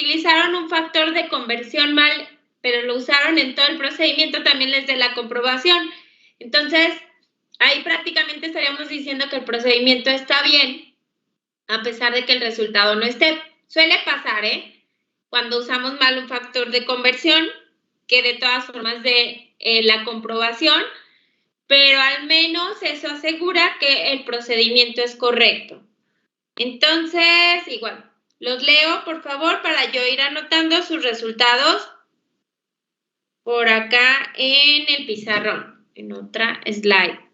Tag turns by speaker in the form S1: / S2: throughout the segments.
S1: utilizaron un factor de conversión mal, pero lo usaron en todo el procedimiento, también les dé la comprobación. Entonces, ahí prácticamente estaríamos diciendo que el procedimiento está bien, a pesar de que el resultado no esté. Suele pasar, cuando usamos mal un factor de conversión, que de todas formas de la comprobación, pero al menos eso asegura que el procedimiento es correcto. Entonces, igual, los leo, por favor, para yo ir anotando sus resultados por acá en el pizarrón, en otra slide.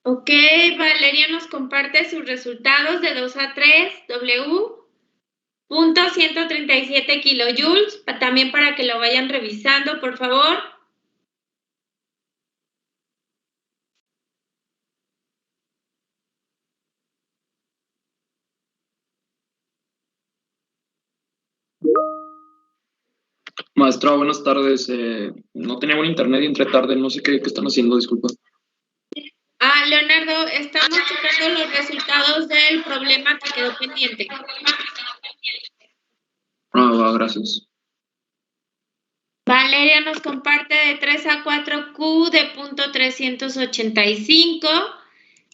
S1: Ok, Valeria nos comparte sus resultados de 2 a 3, W.137 kilojoules, también para que lo vayan revisando, por favor.
S2: Maestra, buenas tardes. No tenía buen internet y entré tarde, no sé qué están haciendo, disculpa.
S1: Leonardo, estamos checando los resultados del problema que quedó pendiente.
S2: Va, gracias.
S1: Valeria nos comparte de 3 a 4 Q de punto 385.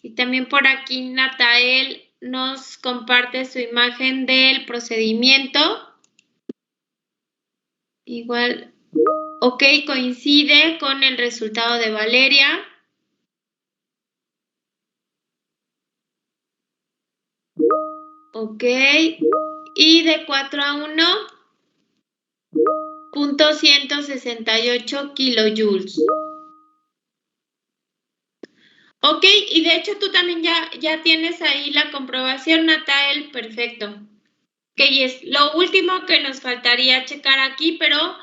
S1: Y también por aquí Natael nos comparte su imagen del procedimiento. Igual, ok, coincide con el resultado de Valeria. Ok, y de 4 a 1, punto 168 kilojoules. Ok, y de hecho tú también ya tienes ahí la comprobación, Natael, perfecto. Ok, y es lo último que nos faltaría checar aquí, pero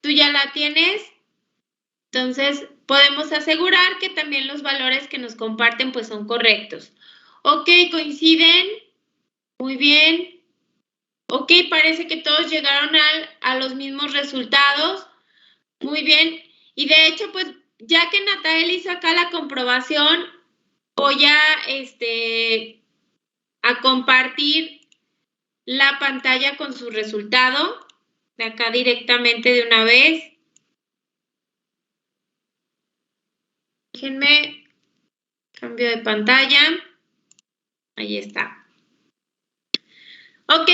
S1: tú ya la tienes. Entonces, podemos asegurar que también los valores que nos comparten pues son correctos. Ok, coinciden. Muy bien. Ok, parece que todos llegaron a los mismos resultados. Muy bien. Y de hecho, pues, ya que Natael hizo acá la comprobación, voy a compartir la pantalla con su resultado. De acá directamente de una vez. Déjenme, cambio de pantalla. Ahí está. Ok,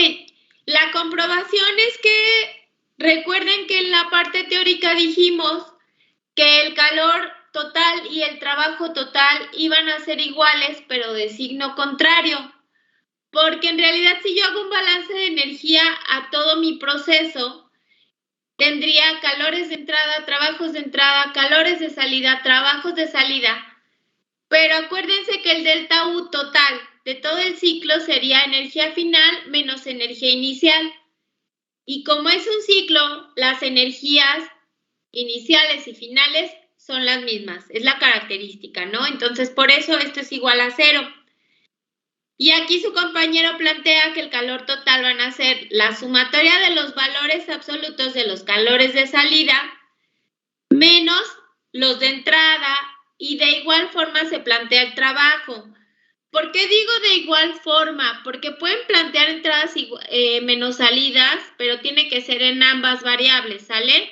S1: la comprobación es que recuerden que en la parte teórica dijimos que el calor total y el trabajo total iban a ser iguales, pero de signo contrario. Porque en realidad si yo hago un balance de energía a todo mi proceso, tendría calores de entrada, trabajos de entrada, calores de salida, trabajos de salida. Pero acuérdense que el delta U total de todo el ciclo sería energía final menos energía inicial. Y como es un ciclo, las energías iniciales y finales son las mismas. Es la característica, ¿no? Entonces, por eso esto es igual a 0. Y aquí su compañero plantea que el calor total van a ser la sumatoria de los valores absolutos de los calores de salida menos los de entrada, y de igual forma se plantea el trabajo. ¿Por qué digo de igual forma? Porque pueden plantear entradas menos salidas, pero tiene que ser en ambas variables, ¿sale?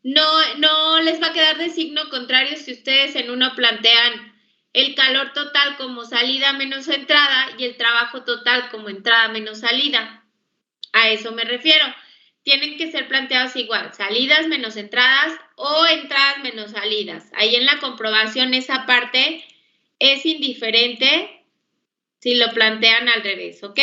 S1: No les va a quedar de signo contrario si ustedes en uno plantean el calor total como salida menos entrada y el trabajo total como entrada menos salida. A eso me refiero. Tienen que ser planteados igual, salidas menos entradas o entradas menos salidas. Ahí en la comprobación esa parte es indiferente si lo plantean al revés, ¿ok?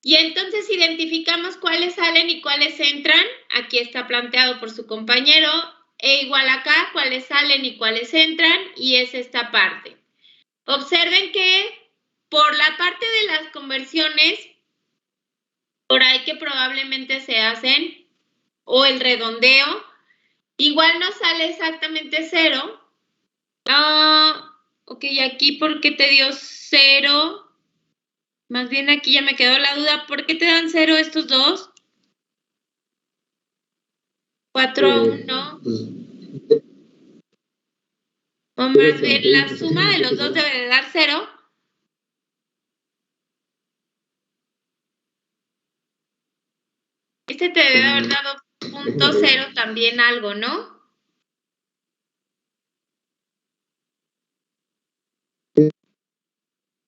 S1: Y entonces identificamos cuáles salen y cuáles entran. Aquí está planteado por su compañero. E igual acá, cuáles salen y cuáles entran. Y es esta parte. Observen que por la parte de las conversiones, por ahí que probablemente se hacen, o el redondeo, igual no sale exactamente 0. Ok, aquí, ¿por qué te dio 0? Más bien aquí ya me quedó la duda. ¿Por qué te dan 0 estos dos? 4-1.
S3: Pues,
S1: O más bien, la suma de los dos debe de dar 0. Este te debe haber dado 0.0 también algo, ¿no?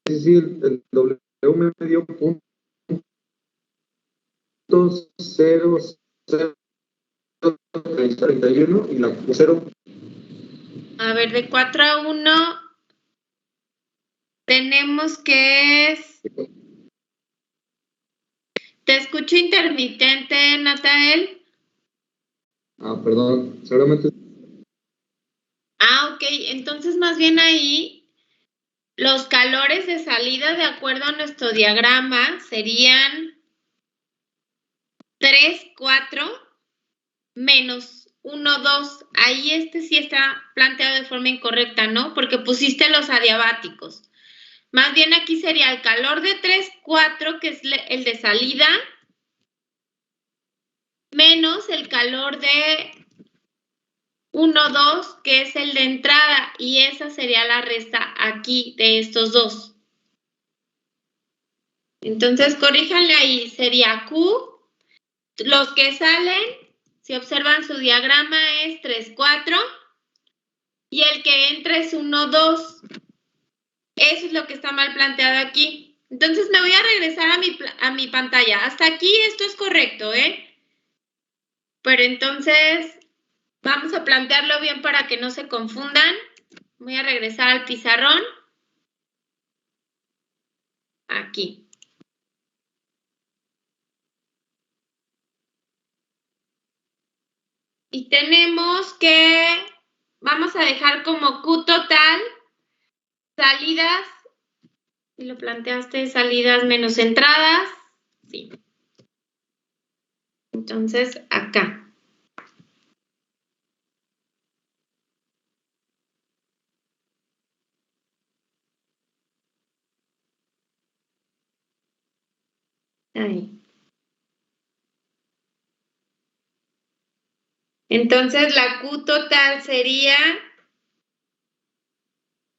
S3: Sí, el W me dio punto 0.031 y la 0.
S1: A ver, de 4-1 tenemos que es... Te escucho intermitente, Natael.
S3: Perdón, seguramente.
S1: Ok, entonces más bien ahí los calores de salida de acuerdo a nuestro diagrama serían 3, 4 menos 1, 2. Ahí este sí está planteado de forma incorrecta, ¿no? Porque pusiste los adiabáticos. Más bien aquí sería el calor de 3, 4, que es el de salida, menos el calor de 1, 2, que es el de entrada, y esa sería la resta aquí de estos dos. Entonces, corríjanle ahí, sería Q. Los que salen, si observan su diagrama, es 3, 4, y el que entra es 1, 2. Eso es lo que está mal planteado aquí. Entonces, me voy a regresar a mi pantalla. Hasta aquí esto es correcto, ¿eh? Pero entonces, vamos a plantearlo bien para que no se confundan. Voy a regresar al pizarrón. Aquí. Y tenemos que, vamos a dejar como Q total, salidas, y lo planteaste, salidas menos entradas, sí. Entonces, acá. Ahí. Entonces, la Q total sería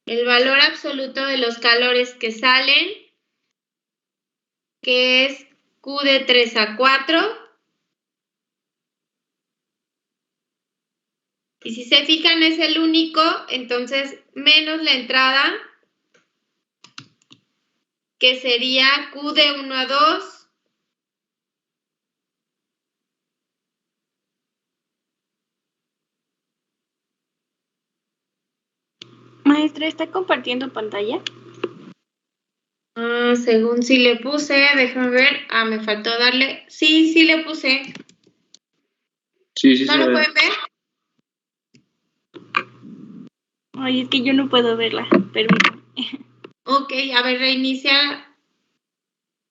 S1: el valor absoluto de los calores que salen, que es Q de 3 a 4. Y si se fijan es el único, entonces menos la entrada, que sería Q de 1 a 2.
S4: Maestra, ¿está compartiendo pantalla?
S1: Según si le puse, déjame ver. Me faltó darle. Sí, sí le puse.
S2: Sí, sí
S1: ¿No
S2: se
S1: lo
S2: ve.
S1: pueden ver?
S4: Ay, es que yo no puedo verla, permítame.
S1: Ok, a ver, reinicia.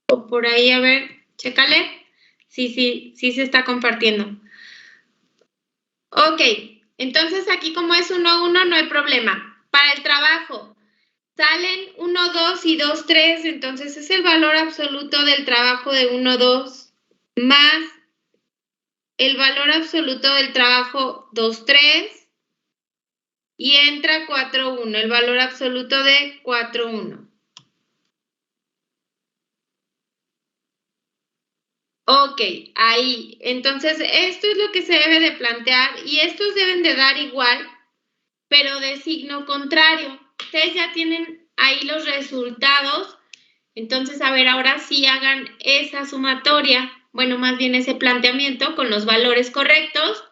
S1: O por ahí, a ver, chécale. Sí se está compartiendo. Ok, entonces aquí como es 1, 1, no hay problema. Para el trabajo, salen 1, 2 y 2, 3, entonces es el valor absoluto del trabajo de 1, 2 más el valor absoluto del trabajo 2, 3 y entra 4, 1, el valor absoluto de 4, 1. Ok, ahí. Entonces, esto es lo que se debe de plantear y estos deben de dar igual, pero de signo contrario. Ustedes ya tienen ahí los resultados. Entonces, a ver, ahora sí hagan esa sumatoria, bueno, más bien ese planteamiento con los valores correctos.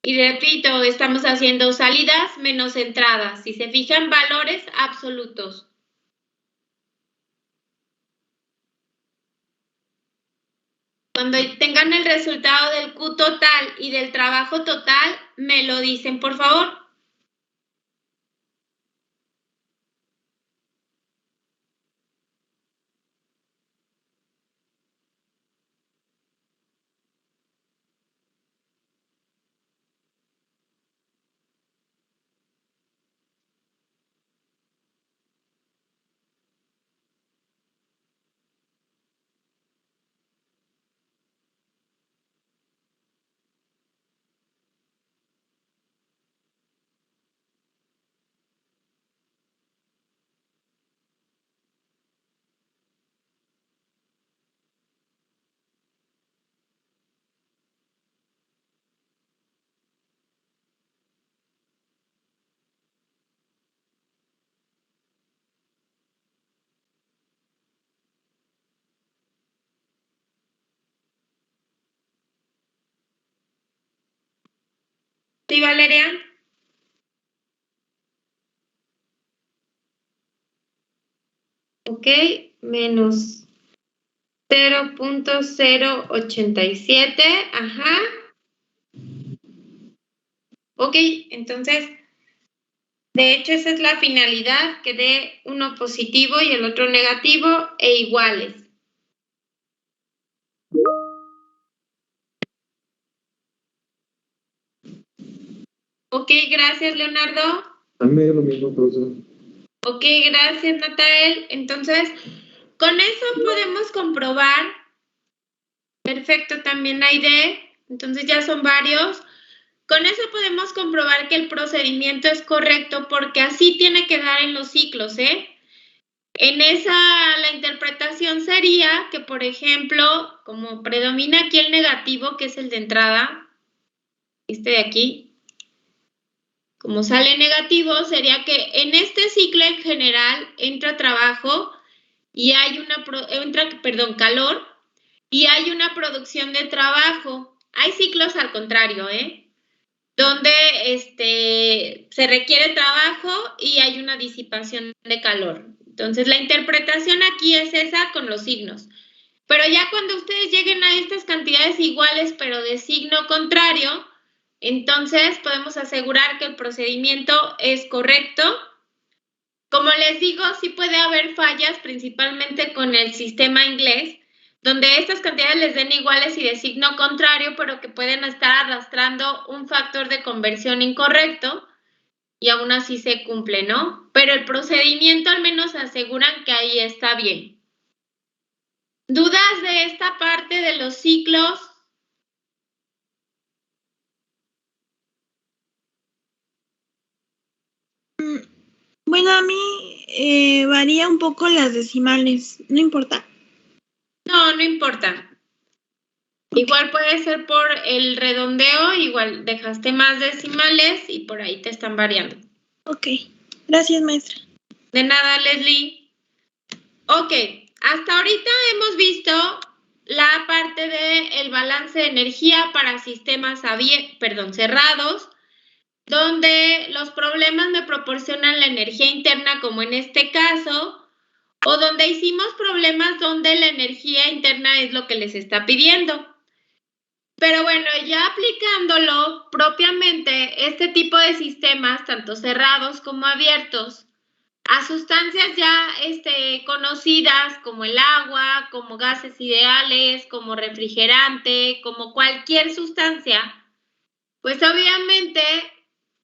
S1: Y repito, estamos haciendo salidas menos entradas. Si se fijan, valores absolutos. Cuando tengan el resultado del Q total y del trabajo total, me lo dicen, por favor. ¿Sí, Valeria? Ok, menos 0.087, ajá. Ok, entonces, de hecho, esa es la finalidad, que dé uno positivo y el otro negativo e iguales. Ok, gracias, Leonardo.
S3: A mí me dio lo mismo, profesor.
S1: Ok, gracias, Natael. Entonces, con eso podemos comprobar. Perfecto, también Aide. Entonces ya son varios. Con eso podemos comprobar que el procedimiento es correcto porque así tiene que dar en los ciclos, ¿eh? En esa, la interpretación sería que, por ejemplo, como predomina aquí el negativo, que es el de entrada, este de aquí, como sale negativo, sería que en este ciclo en general entra trabajo y hay calor y hay una producción de trabajo. Hay ciclos al contrario, donde se requiere trabajo y hay una disipación de calor. Entonces, la interpretación aquí es esa con los signos. Pero ya cuando ustedes lleguen a estas cantidades iguales, pero de signo contrario, entonces podemos asegurar que el procedimiento es correcto. Como les digo, sí puede haber fallas, principalmente con el sistema inglés, donde estas cantidades les den iguales y de signo contrario, pero que pueden estar arrastrando un factor de conversión incorrecto y aún así se cumple, ¿no? Pero el procedimiento al menos aseguran que ahí está bien. ¿Dudas de esta parte de los ciclos?
S4: Bueno, a mí varía un poco las decimales, no importa.
S1: No, no importa. Igual puede ser por el redondeo, igual dejaste más decimales y por ahí te están variando.
S4: Ok, gracias, maestra.
S1: De nada, Leslie. Ok, hasta ahorita hemos visto la parte del balance de energía para sistemas cerrados, donde los problemas me proporcionan la energía interna, como en este caso, o donde hicimos problemas donde la energía interna es lo que les está pidiendo. Pero bueno, ya aplicándolo propiamente, este tipo de sistemas, tanto cerrados como abiertos, a sustancias ya conocidas como el agua, como gases ideales, como refrigerante, como cualquier sustancia, pues obviamente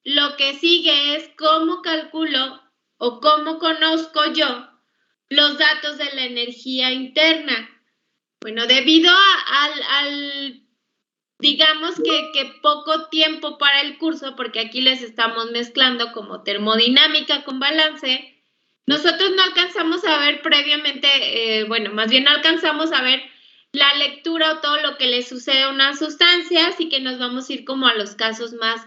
S1: lo que sigue es cómo calculo o cómo conozco yo los datos de la energía interna. Bueno, debido al digamos que poco tiempo para el curso, porque aquí les estamos mezclando como termodinámica con balance, nosotros no alcanzamos a ver previamente, más bien no alcanzamos a ver la lectura o todo lo que le sucede a una sustancia, así que nos vamos a ir como a los casos más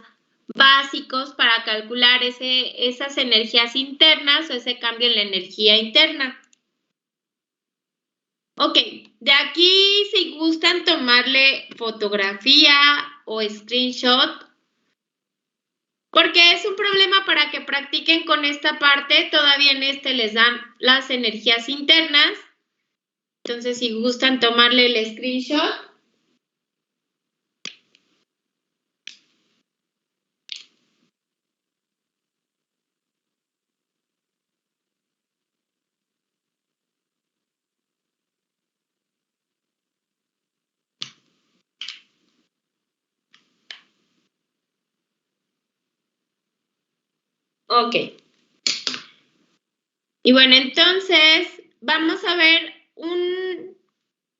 S1: básicos para calcular esas energías internas o ese cambio en la energía interna. Ok, de aquí si gustan tomarle fotografía o screenshot, porque es un problema para que practiquen con esta parte, todavía en les dan las energías internas, entonces si gustan tomarle el screenshot. Ok. Y bueno, entonces vamos a ver un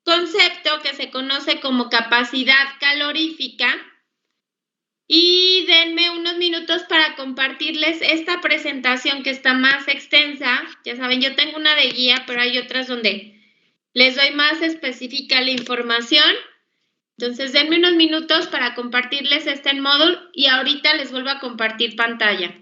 S1: concepto que se conoce como capacidad calorífica. Y denme unos minutos para compartirles esta presentación que está más extensa. Ya saben, yo tengo una de guía, pero hay otras donde les doy más específica la información. Entonces, denme unos minutos para compartirles este en Moodle y ahorita les vuelvo a compartir pantalla.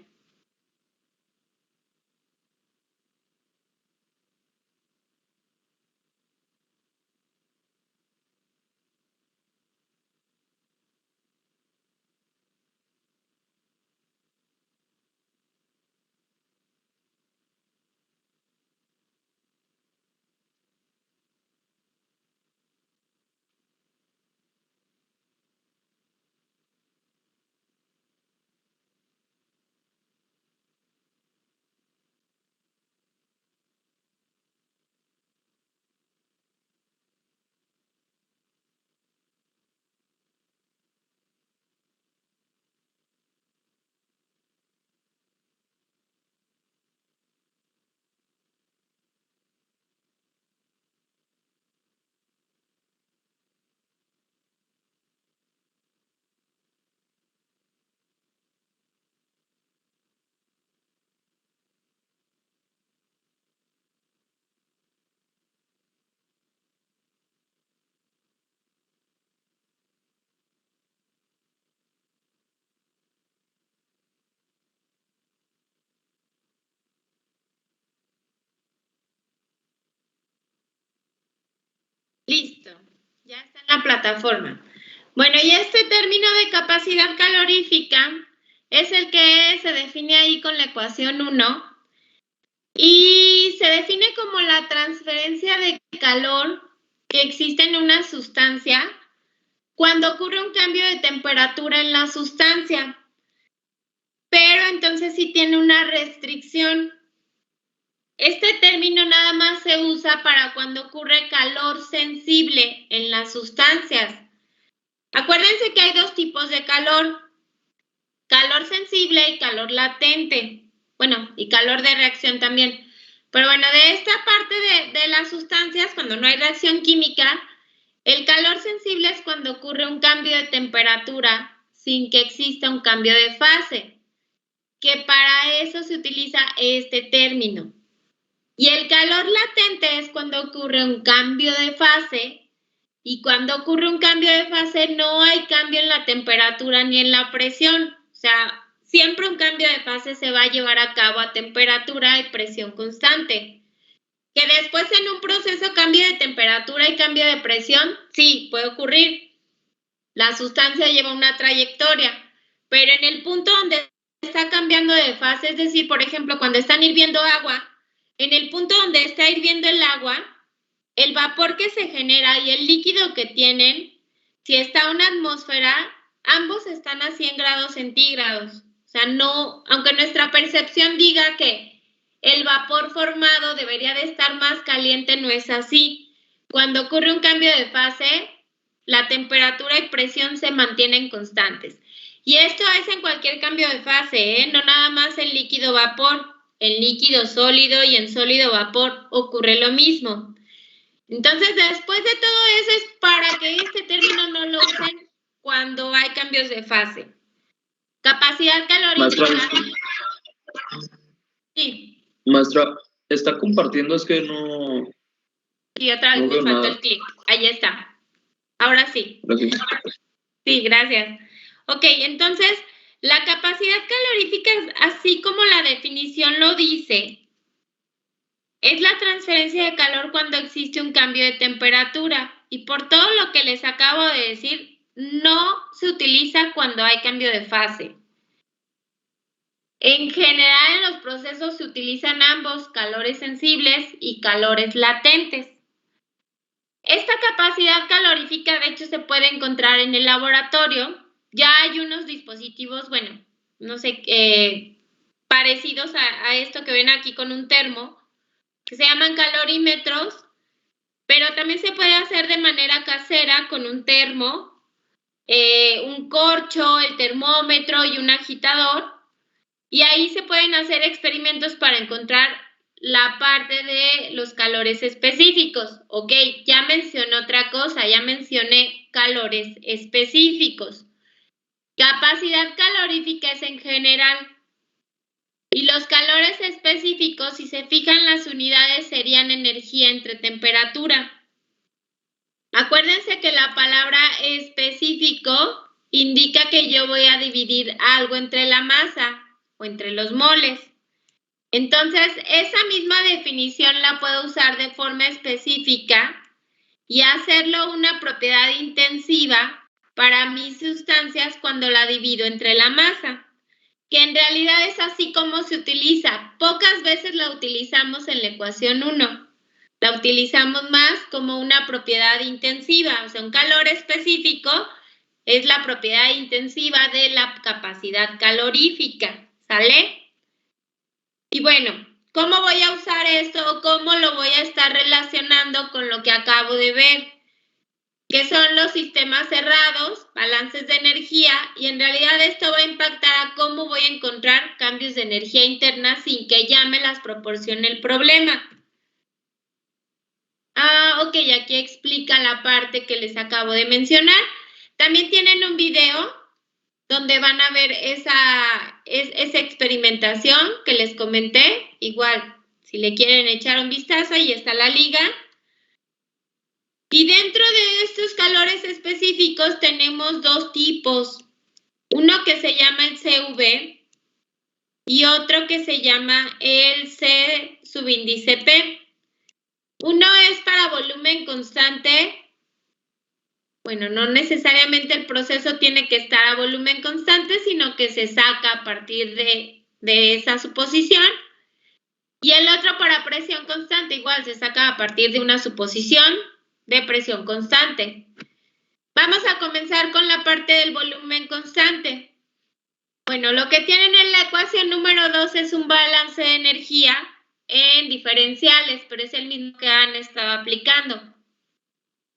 S1: Listo, ya está en la plataforma. Bueno, y este término de capacidad calorífica es el que se define ahí con la ecuación 1 y se define como la transferencia de calor que existe en una sustancia cuando ocurre un cambio de temperatura en la sustancia. Pero entonces sí tiene una restricción. Este término nada más se usa para cuando ocurre calor sensible en las sustancias. Acuérdense que hay dos tipos de calor, calor sensible y calor latente. Bueno, y calor de reacción también. Pero bueno, de esta parte de las sustancias, cuando no hay reacción química, el calor sensible es cuando ocurre un cambio de temperatura sin que exista un cambio de fase, que para eso se utiliza este término. Y el calor latente es cuando ocurre un cambio de fase, y cuando ocurre un cambio de fase no hay cambio en la temperatura ni en la presión. O sea, siempre un cambio de fase se va a llevar a cabo a temperatura y presión constante. Que después en un proceso cambie de temperatura y cambio de presión, sí, puede ocurrir. La sustancia lleva una trayectoria, pero en el punto donde está cambiando de fase, es decir, por ejemplo, cuando están hirviendo agua, en el punto donde está hirviendo el agua, el vapor que se genera y el líquido que tienen, si está a una atmósfera, ambos están a 100 grados centígrados. O sea, no, aunque nuestra percepción diga que el vapor formado debería de estar más caliente, no es así. Cuando ocurre un cambio de fase, la temperatura y presión se mantienen constantes. Y esto es en cualquier cambio de fase, no nada más en líquido vapor. En líquido sólido y en sólido vapor ocurre lo mismo. Entonces, después de todo eso es para que este término no lo usen cuando hay cambios de fase. Capacidad calorífica. Sí.
S2: Maestra, está compartiendo, es que no...
S1: Y otra vez
S2: no
S1: me
S2: veo
S1: faltó
S2: nada.
S1: el clic. Ahí está. Ahora sí.
S2: Gracias.
S1: Sí, gracias. Ok, entonces, la capacidad calorífica, así como la definición lo dice, es la transferencia de calor cuando existe un cambio de temperatura. Y por todo lo que les acabo de decir, no se utiliza cuando hay cambio de fase. En general, en los procesos se utilizan ambos, calores sensibles y calores latentes. Esta capacidad calorífica, de hecho, se puede encontrar en el laboratorio. Ya hay unos dispositivos, bueno, no sé, parecidos a esto que ven aquí con un termo, que se llaman calorímetros, pero también se puede hacer de manera casera con un termo, un corcho, el termómetro y un agitador, y ahí se pueden hacer experimentos para encontrar la parte de los calores específicos. Ok, ya mencioné otra cosa, ya mencioné calores específicos. Capacidad calorífica es en general. Y los calores específicos, si se fijan las unidades, serían energía entre temperatura. Acuérdense que la palabra específico indica que yo voy a dividir algo entre la masa o entre los moles. Entonces, esa misma definición la puedo usar de forma específica y hacerlo una propiedad intensiva para mis sustancias cuando la divido entre la masa, que en realidad es así como se utiliza. Pocas veces la utilizamos en la ecuación 1. La utilizamos más como una propiedad intensiva, o sea, un calor específico es la propiedad intensiva de la capacidad calorífica, ¿sale? Y bueno, ¿cómo voy a usar esto o cómo lo voy a estar relacionando con lo que acabo de ver? Que son los sistemas cerrados, balances de energía, y en realidad esto va a impactar a cómo voy a encontrar cambios de energía interna sin que ya me las proporcione el problema. Ok, aquí explica la parte que les acabo de mencionar. También tienen un video donde van a ver esa experimentación que les comenté. Igual, si le quieren echar un vistazo, ahí está la liga. Y dentro de estos calores específicos tenemos dos tipos. Uno que se llama el CV y otro que se llama el C subíndice P. Uno es para volumen constante Bueno, no necesariamente el proceso tiene que estar a volumen constante, sino que se saca a partir de esa suposición. Y el otro para presión constante, igual se saca a partir de una suposición de presión constante. Vamos a comenzar con la parte del volumen constante. Bueno, lo que tienen en la ecuación número 2 es un balance de energía en diferenciales, pero es el mismo que han estado aplicando.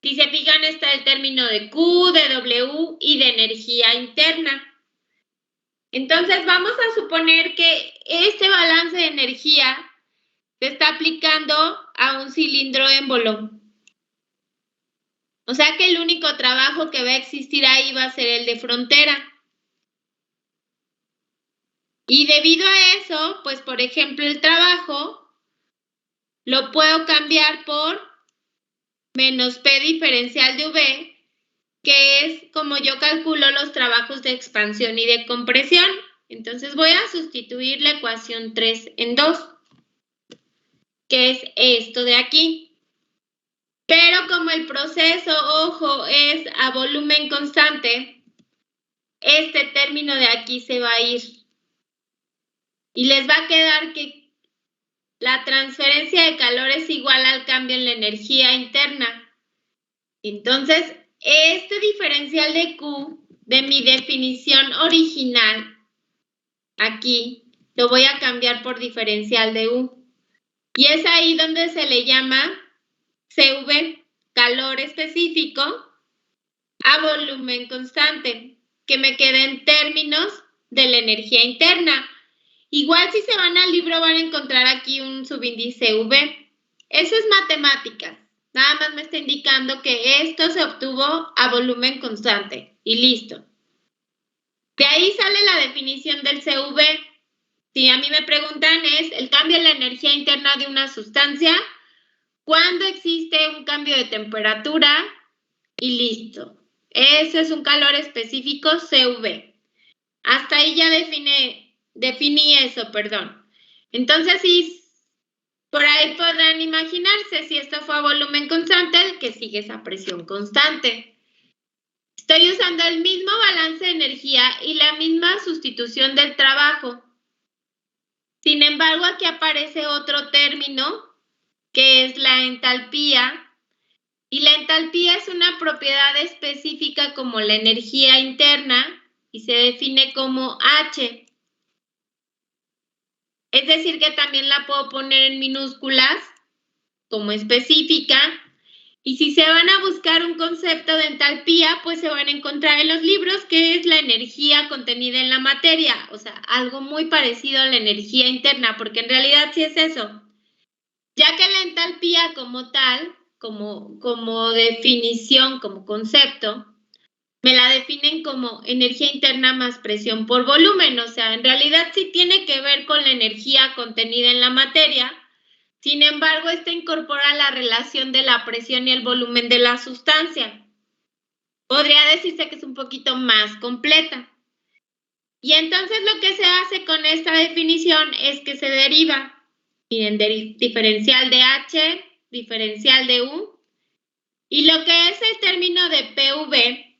S1: Si se fijan, está el término de Q, de W y de energía interna. Entonces, vamos a suponer que este balance de energía se está aplicando a un cilindro émbolo. O sea que el único trabajo que va a existir ahí va a ser el de frontera. Y debido a eso, pues por ejemplo el trabajo lo puedo cambiar por menos P diferencial de V, que es como yo calculo los trabajos de expansión y de compresión. Entonces voy a sustituir la ecuación 3 en 2, que es esto de aquí. Pero como el proceso, ojo, es a volumen constante, este término de aquí se va a ir. Y les va a quedar que la transferencia de calor es igual al cambio en la energía interna. Entonces, este diferencial de Q de mi definición original, aquí, lo voy a cambiar por diferencial de U. Y es ahí donde se le llama CV, calor específico, a volumen constante, que me queda en términos de la energía interna. Igual si se van al libro van a encontrar aquí un subíndice V. Eso es matemáticas. Nada más me está indicando que esto se obtuvo a volumen constante. Y listo. De ahí sale la definición del CV. Si a mí me preguntan es el cambio en la energía interna de una sustancia cuando existe un cambio de temperatura y listo. Eso es un calor específico CV. Hasta ahí ya definí eso, perdón. Entonces, sí, por ahí podrán imaginarse, si esto fue a volumen constante, el que sigue es a presión constante. Estoy usando el mismo balance de energía y la misma sustitución del trabajo. Sin embargo, aquí aparece otro término, que es la entalpía. Y la entalpía es una propiedad específica como la energía interna y se define como H. Es decir, que también la puedo poner en minúsculas como específica. Y si se van a buscar un concepto de entalpía, pues se van a encontrar en los libros, que es la energía contenida en la materia. O sea, algo muy parecido a la energía interna, porque en realidad sí es eso. Ya que la entalpía como tal, como definición, como concepto, me la definen como energía interna más presión por volumen. O sea, en realidad sí tiene que ver con la energía contenida en la materia. Sin embargo, esta incorpora la relación de la presión y el volumen de la sustancia. Podría decirse que es un poquito más completa. Y entonces lo que se hace con esta definición es que se deriva. Miren, diferencial de H, diferencial de U. Y lo que es el término de PV,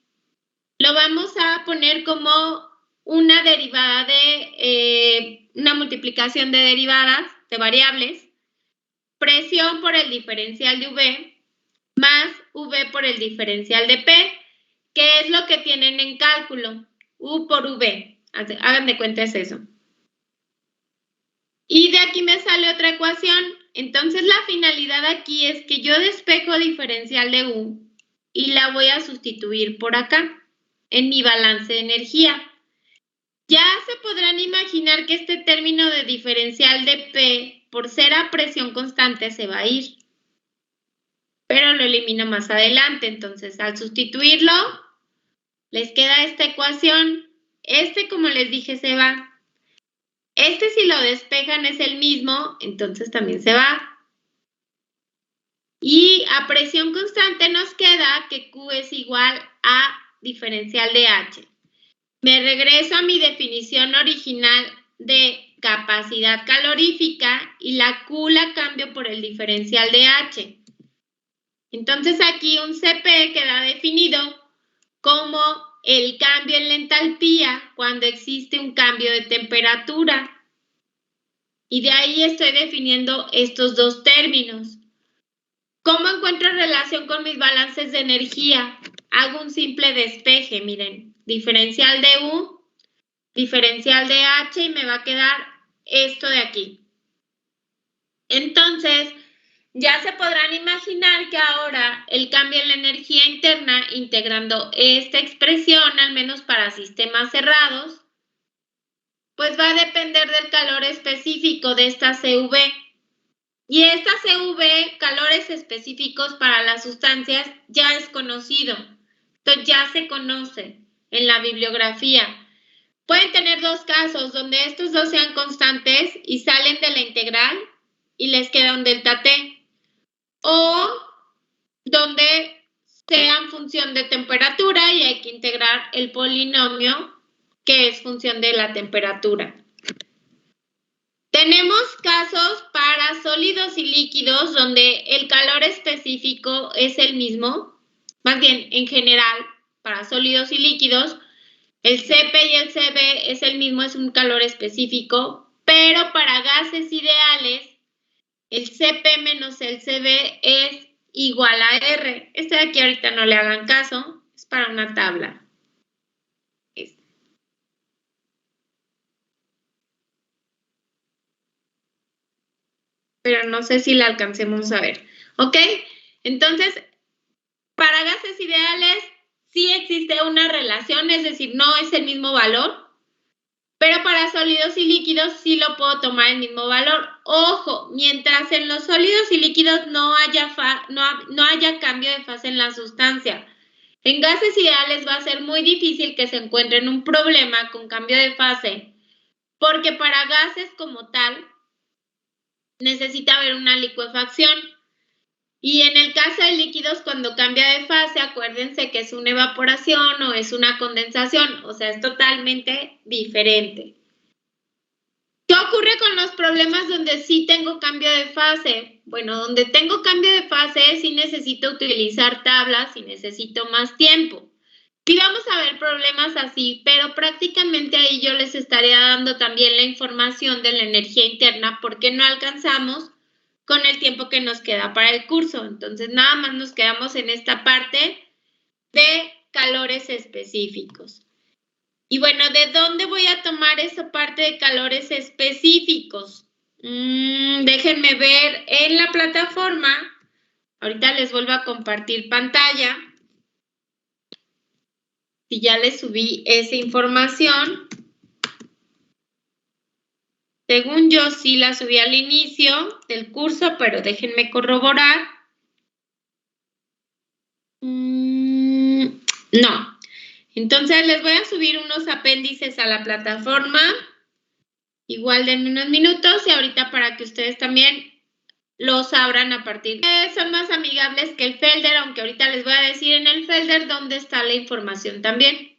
S1: lo vamos a poner como una derivada de, una multiplicación de derivadas, de variables, presión por el diferencial de V, más V por el diferencial de P, que es lo que tienen en cálculo, U por V. Hagan de cuenta es eso. Y de aquí me sale otra ecuación. Entonces la finalidad aquí es que yo despejo diferencial de U y la voy a sustituir por acá, en mi balance de energía. Ya se podrán imaginar que este término de diferencial de P, por ser a presión constante, se va a ir. Pero lo elimino más adelante. Entonces, al sustituirlo, les queda esta ecuación. Este, como les dije, se va. Este, si lo despejan, es el mismo, entonces también se va. Y a presión constante nos queda que Q es igual a diferencial de H. Me regreso a mi definición original de capacidad calorífica y la Q la cambio por el diferencial de H. Entonces aquí un CP queda definido como el cambio en la entalpía cuando existe un cambio de temperatura. Y de ahí estoy definiendo estos dos términos. ¿Cómo encuentro relación con mis balances de energía? Hago un simple despeje, miren. Diferencial de U, diferencial de H y me va a quedar esto de aquí. Entonces, ya se podrán imaginar que ahora el cambio en la energía interna, integrando esta expresión, al menos para sistemas cerrados, pues va a depender del calor específico de esta CV. Y esta CV, calores específicos para las sustancias, ya es conocido. Esto ya se conoce en la bibliografía. Pueden tener dos casos donde estos dos sean constantes y salen de la integral y les queda un delta T. O donde sean función de temperatura y hay que integrar el polinomio que es función de la temperatura. Tenemos casos para sólidos y líquidos donde el calor específico es el mismo, más bien en general para sólidos y líquidos, el CP y el CB es el mismo, es un calor específico, pero para gases ideales el CP menos el CB es igual a R. Este de aquí ahorita no le hagan caso, es para una tabla. Pero no sé si la alcancemos a ver. ¿Ok? Entonces, para gases ideales sí existe una relación, es decir, no es el mismo valor, pero para sólidos y líquidos sí lo puedo tomar el mismo valor. Ojo, mientras en los sólidos y líquidos no haya cambio de fase en la sustancia. En gases ideales va a ser muy difícil que se encuentren un problema con cambio de fase, porque para gases como tal necesita haber una licuefacción. Y en el caso de líquidos, cuando cambia de fase, acuérdense que es una evaporación o es una condensación, o sea, es totalmente diferente. ¿Qué ocurre con los problemas donde sí tengo cambio de fase? Bueno, donde tengo cambio de fase sí necesito utilizar tablas y necesito más tiempo. Sí vamos a ver problemas así, pero prácticamente ahí yo les estaría dando también la información de la energía interna porque no alcanzamos con el tiempo que nos queda para el curso. Entonces, nada más nos quedamos en esta parte de calores específicos. Y bueno, ¿de dónde voy a tomar esa parte de calores específicos? Déjenme ver en la plataforma. Ahorita les vuelvo a compartir pantalla. Si ya les subí esa información. Según yo sí la subí al inicio del curso, pero déjenme corroborar. No. Entonces les voy a subir unos apéndices a la plataforma. Igual denme unos minutos y ahorita para que ustedes también los abran a partir de... Son más amigables que el Felder, aunque ahorita les voy a decir en el Felder dónde está la información también.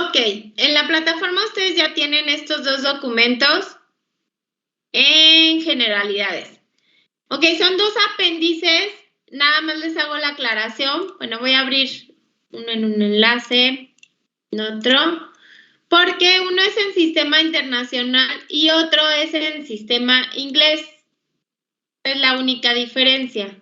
S1: Ok, en la plataforma ustedes ya tienen estos dos documentos en generalidades. Ok, son dos apéndices, nada más les hago la aclaración. Bueno, voy a abrir uno en un enlace, en otro, porque uno es en sistema internacional y otro es en sistema inglés. Es la única diferencia.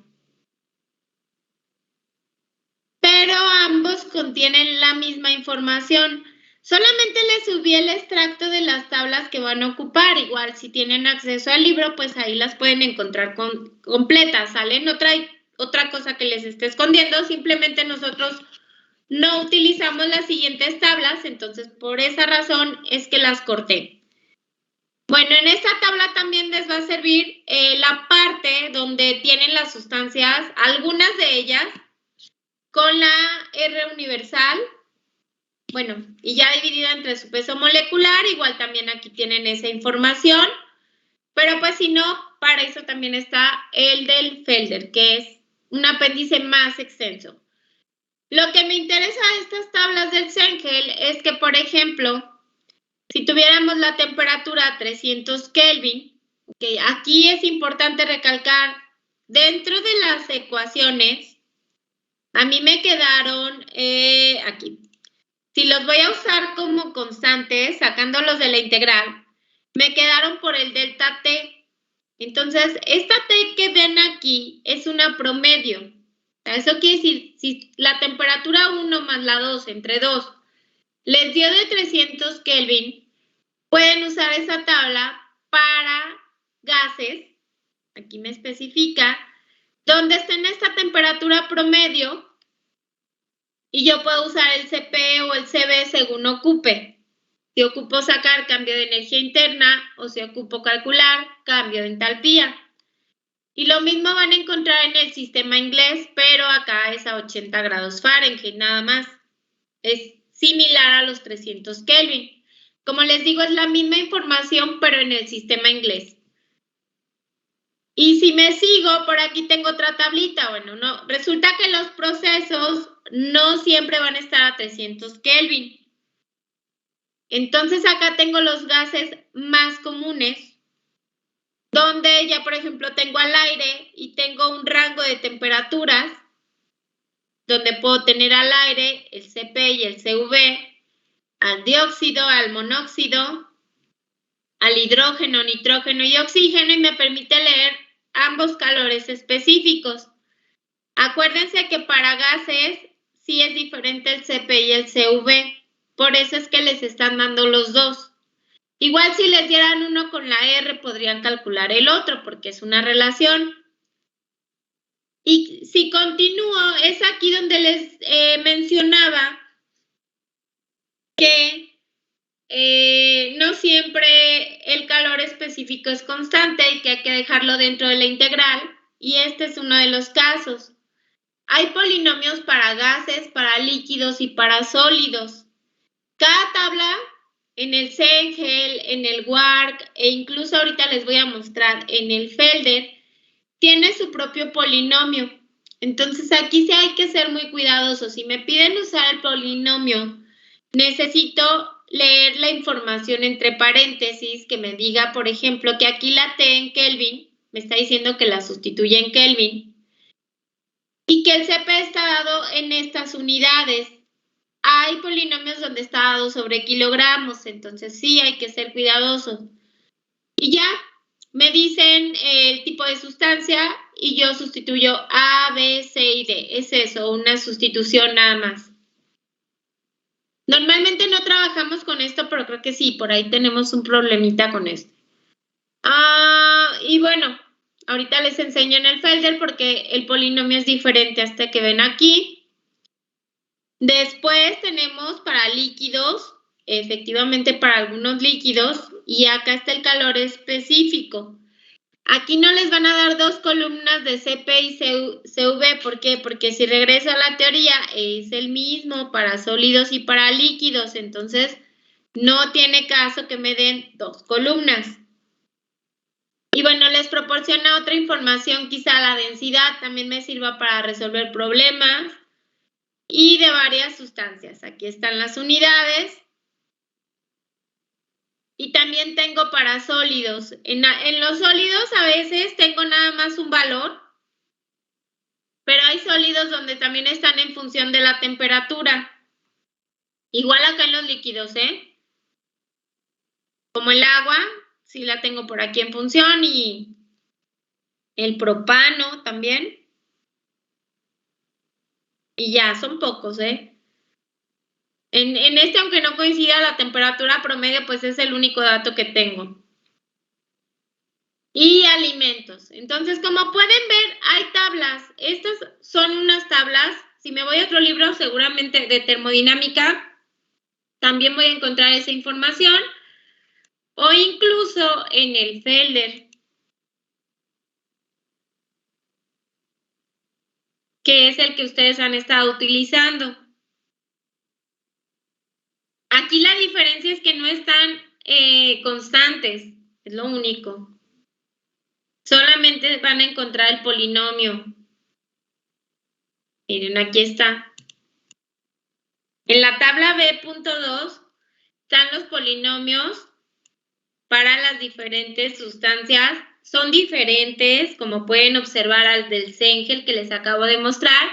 S1: Pero ambos contienen la misma información. Solamente les subí el extracto de las tablas que van a ocupar. Igual, si tienen acceso al libro, pues ahí las pueden encontrar completas, ¿sale? No trae otra cosa que les esté escondiendo. Simplemente nosotros no utilizamos las siguientes tablas, entonces por esa razón es que las corté. Bueno, en esta tabla también les va a servir la parte donde tienen las sustancias, algunas de ellas, con la R universal, bueno, y ya dividida entre su peso molecular, igual también aquí tienen esa información, pero pues si no, para eso también está el del Felder, que es un apéndice más extenso. Lo que me interesa de estas tablas del Cengel es que, por ejemplo, si tuviéramos la temperatura a 300 Kelvin, okay, aquí es importante recalcar, dentro de las ecuaciones, a mí me quedaron aquí. Si los voy a usar como constantes, sacándolos de la integral, me quedaron por el delta T. Entonces, esta T que ven aquí es una promedio. Eso quiere decir, si la temperatura 1 más la 2 entre 2 les dio de 300 Kelvin, pueden usar esa tabla para gases, aquí me especifica, donde esté en esta temperatura promedio, y yo puedo usar el CP o el CB según ocupe. Si ocupo sacar cambio de energía interna o si ocupo calcular cambio de entalpía. Y lo mismo van a encontrar en el sistema inglés, pero acá es a 80 grados Fahrenheit nada más. Es similar a los 300 Kelvin. Como les digo, es la misma información, pero en el sistema inglés. Y si me sigo, por aquí tengo otra tablita. Bueno, no, resulta que los procesos no siempre van a estar a 300 Kelvin. Entonces acá tengo los gases más comunes, donde ya por ejemplo tengo al aire y tengo un rango de temperaturas, donde puedo tener al aire el CP y el CV, al dióxido, al monóxido, al hidrógeno, nitrógeno y oxígeno, y me permite leer ambos calores específicos. Acuérdense que para gases sí es diferente el CP y el CV, por eso es que les están dando los dos. Igual si les dieran uno con la R podrían calcular el otro porque es una relación. Y si continúo, es aquí donde les mencionaba que no siempre el calor específico es constante y que hay que dejarlo dentro de la integral, y este es uno de los casos. Hay polinomios para gases, para líquidos y para sólidos. Cada tabla en el Cengel, en el Warc e incluso ahorita les voy a mostrar en el Felder, tiene su propio polinomio. Entonces aquí sí hay que ser muy cuidadosos. Si me piden usar el polinomio, necesito leer la información entre paréntesis que me diga, por ejemplo, que aquí la T en Kelvin, me está diciendo que la sustituye en Kelvin, y que el CP está dado en estas unidades. Hay polinomios donde está dado sobre kilogramos, entonces sí hay que ser cuidadosos. Y ya me dicen el tipo de sustancia y yo sustituyo A, B, C y D. Es eso, una sustitución nada más. Normalmente no trabajamos con esto, pero creo que sí, por ahí tenemos un problemita con esto. Y bueno, ahorita les enseño en el Felder porque el polinomio es diferente a este que ven aquí. Después tenemos para líquidos, efectivamente para algunos líquidos, y acá está el calor específico. Aquí no les van a dar dos columnas de CP y CV. ¿Por qué? Porque si regreso a la teoría es el mismo para sólidos y para líquidos. Entonces, no tiene caso que me den dos columnas. Y bueno, les proporciona otra información, quizá la densidad también me sirva para resolver problemas. Y de varias sustancias. Aquí están las unidades. Y también tengo para sólidos. En los sólidos a veces tengo nada más un valor, pero hay sólidos donde también están en función de la temperatura. Igual acá en los líquidos, ¿eh? Como el agua, sí la tengo por aquí en función, y el propano también. Y ya, son pocos, ¿eh? En este, aunque no coincida la temperatura promedio, pues es el único dato que tengo. Y alimentos. Entonces, como pueden ver, hay tablas. Estas son unas tablas. Si me voy a otro libro, seguramente de termodinámica, también voy a encontrar esa información. O incluso en el Felder, que es el que ustedes han estado utilizando. Aquí la diferencia es que no están constantes, es lo único. Solamente van a encontrar el polinomio. Miren, aquí está. En la tabla B.2 están los polinomios para las diferentes sustancias. Son diferentes, como pueden observar al del Cengel que les acabo de mostrar.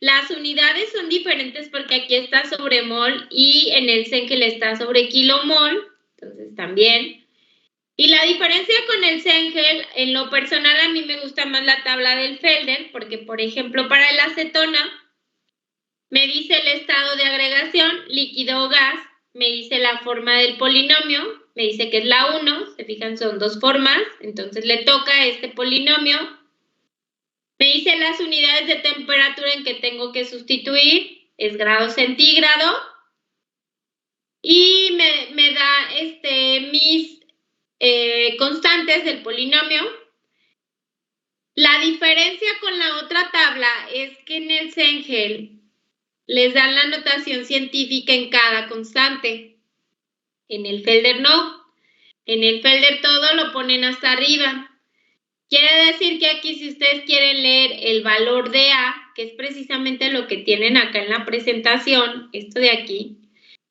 S1: Las unidades son diferentes porque aquí está sobre mol y en el Cengel está sobre kilomol. Entonces también. Y la diferencia con el Cengel, en lo personal a mí me gusta más la tabla del Felder, porque por ejemplo para el acetona me dice el estado de agregación, líquido o gas, me dice la forma del polinomio, me dice que es la 1, se fijan son dos formas, entonces le toca este polinomio. Me dice las unidades de temperatura en que tengo que sustituir, es grado centígrado, y me da mis constantes del polinomio. La diferencia con la otra tabla es que en el Cengel les dan la notación científica en cada constante. En el Felder no. En el Felder todo lo ponen hasta arriba. Quiere decir que aquí, si ustedes quieren leer el valor de A, que es precisamente lo que tienen acá en la presentación, esto de aquí,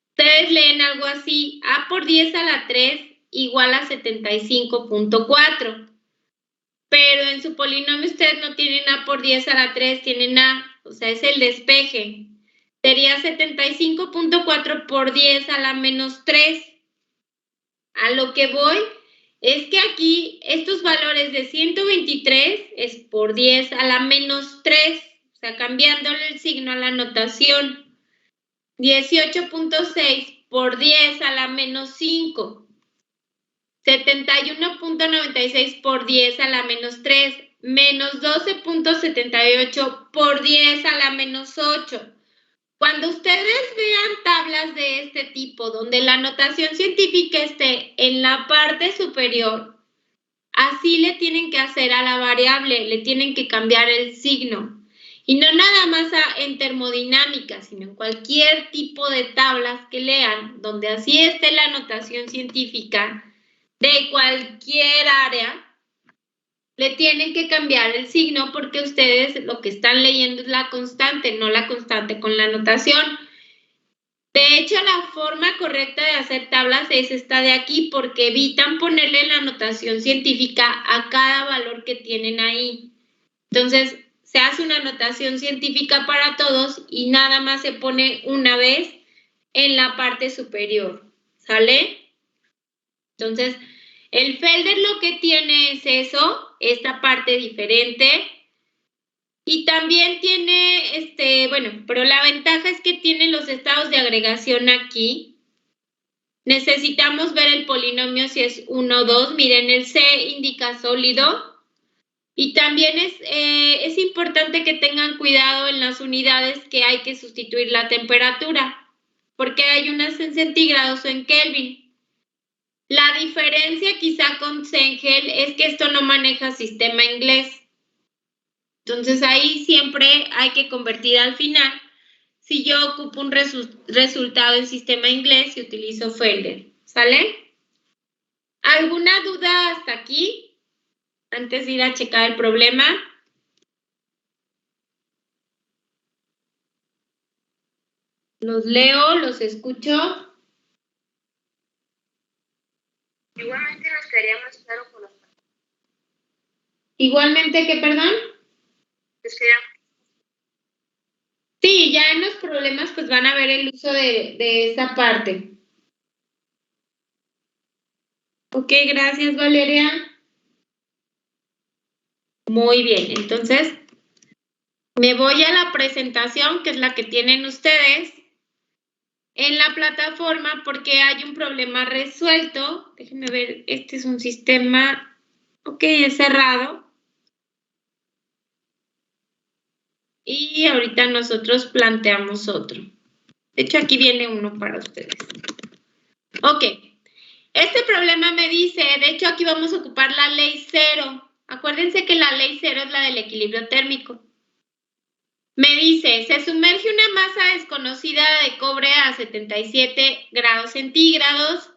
S1: ustedes leen algo así: A por 10 a la 3 igual a 75.4. Pero en su polinomio ustedes no tienen A por 10 a la 3, tienen A, o sea, es el despeje. Sería 75.4 por 10 a la menos 3. A lo que voy es que aquí estos valores de 123 es por 10 a la menos 3, o sea, cambiándole el signo a la notación. 18.6 por 10 a la menos 5. 71.96 por 10 a la menos 3, menos 12.78 por 10 a la menos 8. Cuando ustedes vean tablas de este tipo, donde la notación científica esté en la parte superior, así le tienen que hacer a la variable, le tienen que cambiar el signo. Y no nada más en termodinámica, sino en cualquier tipo de tablas que lean, donde así esté la notación científica de cualquier área, le tienen que cambiar el signo, porque ustedes lo que están leyendo es la constante, no la constante con la notación. De hecho, la forma correcta de hacer tablas es esta de aquí, porque evitan ponerle la notación científica a cada valor que tienen ahí. Entonces, se hace una notación científica para todos y nada más se pone una vez en la parte superior, ¿sale? Entonces, el Felder lo que tiene es eso, esta parte diferente. Y también tiene, bueno, pero la ventaja es que tiene los estados de agregación aquí. Necesitamos ver el polinomio si es 1 o 2. Miren, el C indica sólido. Y también es importante que tengan cuidado en las unidades que hay que sustituir la temperatura, porque hay unas en centígrados o en Kelvin. La diferencia quizá con Cengel es que esto no maneja sistema inglés. Entonces ahí siempre hay que convertir al final. Si yo ocupo un resultado en sistema inglés y utilizo Felder, ¿sale? ¿Alguna duda hasta aquí? Antes de ir a checar el problema. Los leo, los escucho.
S5: Igualmente nos quedaría más claro con los
S1: Igualmente, ¿qué, perdón?
S5: nos quedaría.
S1: Sí, ya en los problemas pues van a ver el uso de esa parte. Ok, gracias, Valeria. Muy bien, entonces me voy a la presentación, que es la que tienen ustedes en la plataforma, porque hay un problema resuelto. Déjenme ver, este es un sistema, ok, es cerrado. Y ahorita nosotros planteamos otro. De hecho, aquí viene uno para ustedes. Ok, este problema me dice, de hecho aquí vamos a ocupar la ley cero. Acuérdense que la ley cero es la del equilibrio térmico. Me dice, se sumerge una masa desconocida de cobre a 77 grados centígrados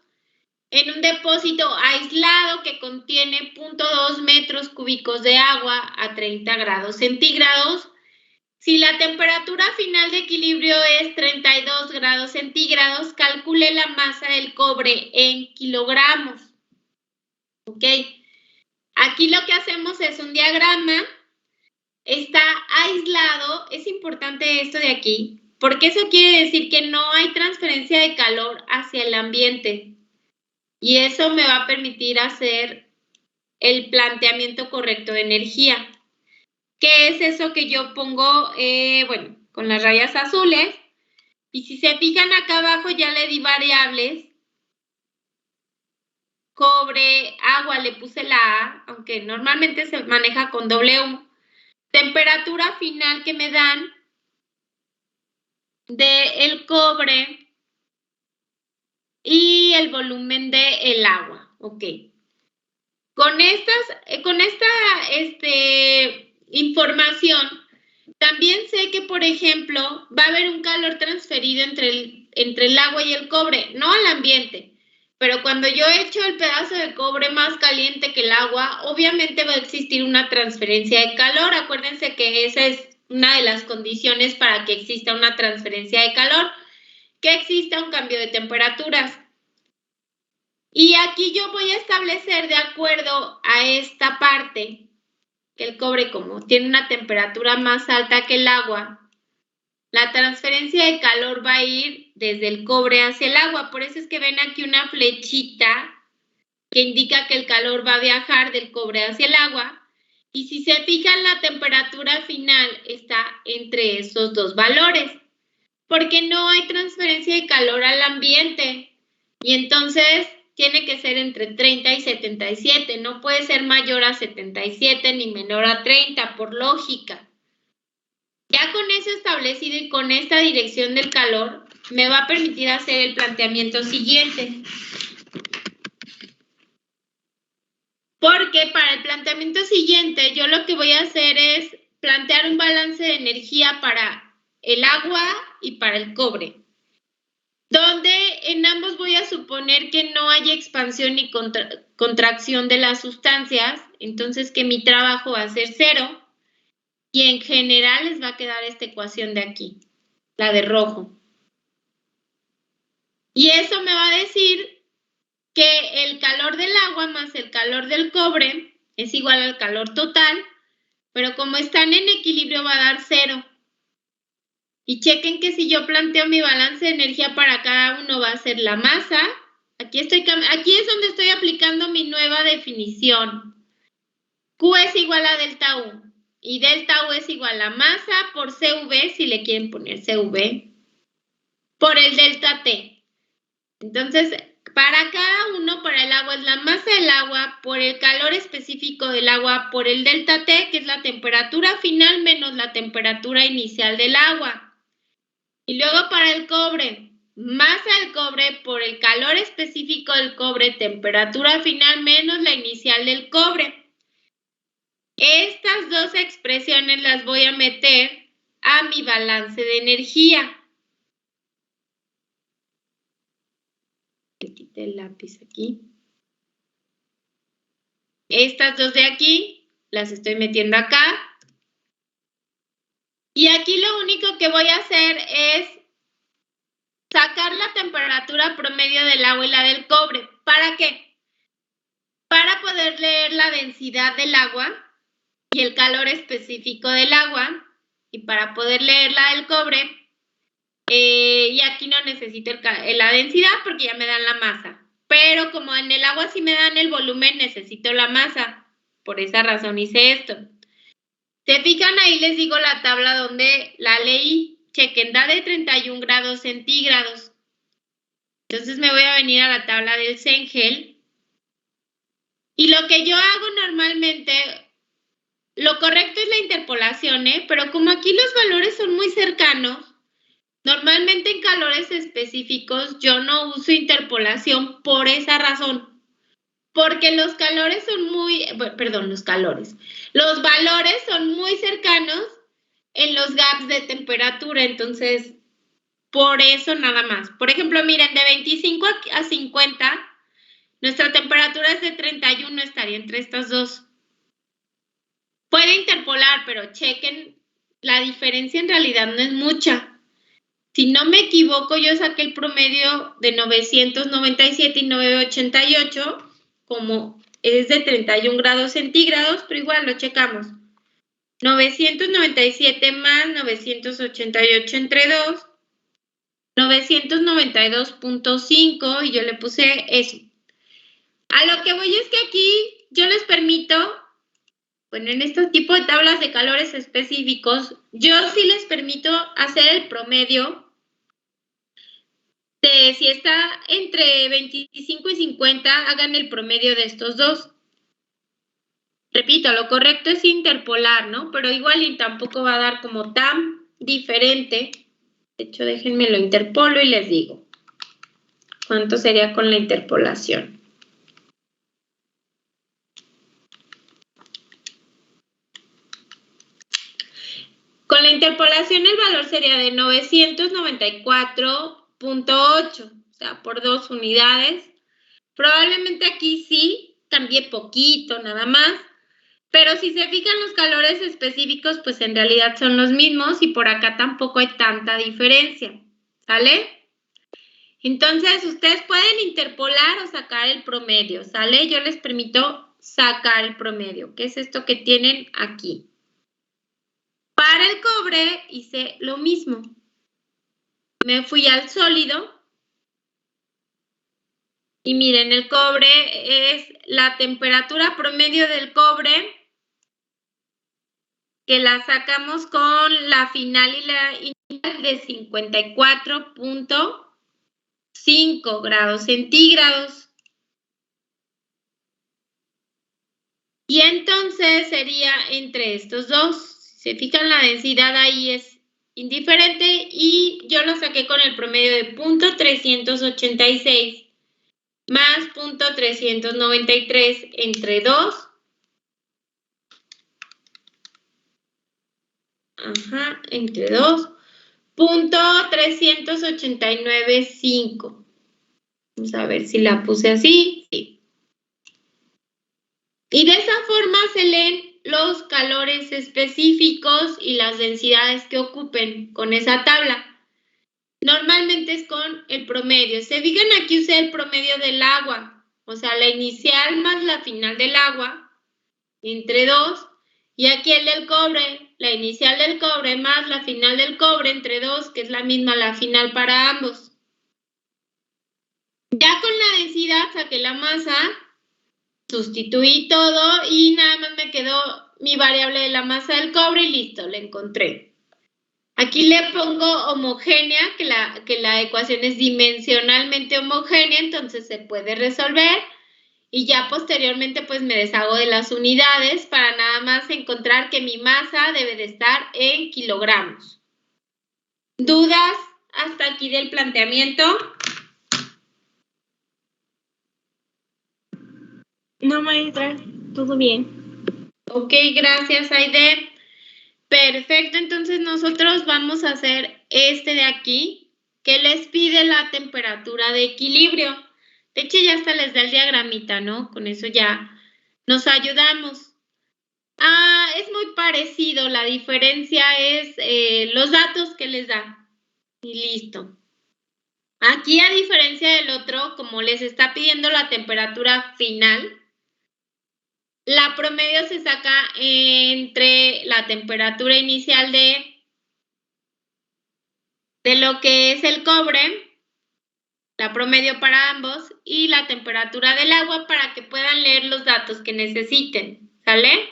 S1: en un depósito aislado que contiene 0.2 metros cúbicos de agua a 30 grados centígrados. Si la temperatura final de equilibrio es 32 grados centígrados, calcule la masa del cobre en kilogramos. ¿Ok? Aquí lo que hacemos es un diagrama. Está aislado, es importante esto de aquí, porque eso quiere decir que no hay transferencia de calor hacia el ambiente. Y eso me va a permitir hacer el planteamiento correcto de energía. ¿Qué es eso que yo pongo? Bueno, con las rayas azules. Y si se fijan acá abajo ya le di variables. Cobre, agua, le puse la A, aunque normalmente se maneja con W. Temperatura final que me dan del cobre y el volumen del agua. Ok. Con esta información, también sé que, por ejemplo, va a haber un calor transferido entre el agua y el cobre, no al ambiente. Pero cuando yo echo el pedazo de cobre más caliente que el agua, obviamente va a existir una transferencia de calor. Acuérdense que esa es una de las condiciones para que exista una transferencia de calor, que exista un cambio de temperaturas. Y aquí yo voy a establecer de acuerdo a esta parte, que el cobre como tiene una temperatura más alta que el agua, la transferencia de calor va a ir desde el cobre hacia el agua. Por eso es que ven aquí una flechita que indica que el calor va a viajar del cobre hacia el agua. Y si se fijan, la temperatura final está entre esos dos valores, porque no hay transferencia de calor al ambiente. Y entonces tiene que ser entre 30 y 77, no puede ser mayor a 77 ni menor a 30, por lógica. Ya con eso establecido y con esta dirección del calor, me va a permitir hacer el planteamiento siguiente. Porque para el planteamiento siguiente, yo lo que voy a hacer es plantear un balance de energía para el agua y para el cobre, donde en ambos voy a suponer que no haya expansión ni contracción de las sustancias, entonces que mi trabajo va a ser cero. Y en general les va a quedar esta ecuación de aquí, la de rojo. Y eso me va a decir que el calor del agua más el calor del cobre es igual al calor total, pero como están en equilibrio va a dar cero. Y chequen que si yo planteo mi balance de energía para cada uno va a ser la masa. Aquí es donde estoy aplicando mi nueva definición. Q es igual a delta U. Y delta U es igual a masa por CV, si le quieren poner CV, por el delta T. Entonces, para cada uno, para el agua es la masa del agua, por el calor específico del agua, por el delta T, que es la temperatura final menos la temperatura inicial del agua. Y luego para el cobre, masa del cobre por el calor específico del cobre, temperatura final menos la inicial del cobre. Estas dos expresiones las voy a meter a mi balance de energía. Quité el lápiz aquí. Estas dos de aquí las estoy metiendo acá. Y aquí lo único que voy a hacer es sacar la temperatura promedio del agua y la del cobre. ¿Para qué? Para poder leer la densidad del agua y el calor específico del agua, y para poder leer la del cobre, y aquí no necesito la densidad porque ya me dan la masa. Pero como en el agua sí me dan el volumen, necesito la masa. Por esa razón hice esto. ¿Se fijan? Ahí les digo la tabla donde la leí. Chequen, da de 31 grados centígrados. Entonces me voy a venir a la tabla del Cengel. Y lo que yo hago normalmente, lo correcto es la interpolación, pero como aquí los valores son muy cercanos, normalmente en calores específicos yo no uso interpolación por esa razón. Porque los calores son los valores son muy cercanos en los gaps de temperatura, entonces, por eso nada más. Por ejemplo, miren, de 25 a 50, nuestra temperatura es de 31, estaría entre estas dos. Puede interpolar, pero chequen, la diferencia en realidad no es mucha. Si no me equivoco, yo saqué el promedio de 997 y 988, como es de 31 grados centígrados, pero igual lo checamos. 997 más 988 entre 2, 992.5, y yo le puse eso. A lo que voy es que aquí yo les permito, bueno, en este tipo de tablas de calores específicos, yo sí les permito hacer el promedio de si está entre 25 y 50, hagan el promedio de estos dos. Repito, lo correcto es interpolar, ¿no? Pero igual y tampoco va a dar como tan diferente. De hecho, déjenme lo interpolo y les digo cuánto sería con la interpolación. Con la interpolación el valor sería de 994.8, o sea, por 2 unidades. Probablemente aquí sí cambie poquito nada más, pero si se fijan los calores específicos, pues en realidad son los mismos y por acá tampoco hay tanta diferencia, ¿sale? Entonces, ustedes pueden interpolar o sacar el promedio, ¿sale? Yo les permito sacar el promedio, que es esto que tienen aquí. Para el cobre hice lo mismo. Me fui al sólido. Y miren, el cobre es la temperatura promedio del cobre, que la sacamos con la final y la inicial de 54.5 grados centígrados. Y entonces sería entre estos dos. Si se fijan, la densidad ahí es indiferente y yo lo saqué con el promedio de 0.386 más 0.393 entre 2. Entre 2. 0.3895. Vamos a ver si la puse así. Sí. Y de esa forma se leen los calores específicos y las densidades que ocupen con esa tabla. Normalmente es con el promedio. Se fijan, aquí usé el promedio del agua, o sea, la inicial más la final del agua, entre 2. Y aquí el del cobre, la inicial del cobre más la final del cobre, entre 2, que es la misma la final para ambos. Ya con la densidad saqué la masa, sustituí todo y nada más me quedó mi variable de la masa del cobre y listo, la encontré. Aquí le pongo homogénea, que la ecuación es dimensionalmente homogénea, entonces se puede resolver. Y ya posteriormente pues me deshago de las unidades para nada más encontrar que mi masa debe de estar en kilogramos. ¿Dudas hasta aquí del planteamiento?
S4: No, maestra, todo bien.
S1: Ok, gracias, Aide. Perfecto, entonces nosotros vamos a hacer este de aquí, que les pide la temperatura de equilibrio. De hecho, ya hasta les da el diagramita, ¿no? Con eso ya nos ayudamos. Es muy parecido, la diferencia es los datos que les da. Y listo. Aquí, a diferencia del otro, como les está pidiendo la temperatura final, La promedio se saca entre la temperatura inicial de lo que es el cobre, la promedio para ambos, y la temperatura del agua para que puedan leer los datos que necesiten, ¿sale?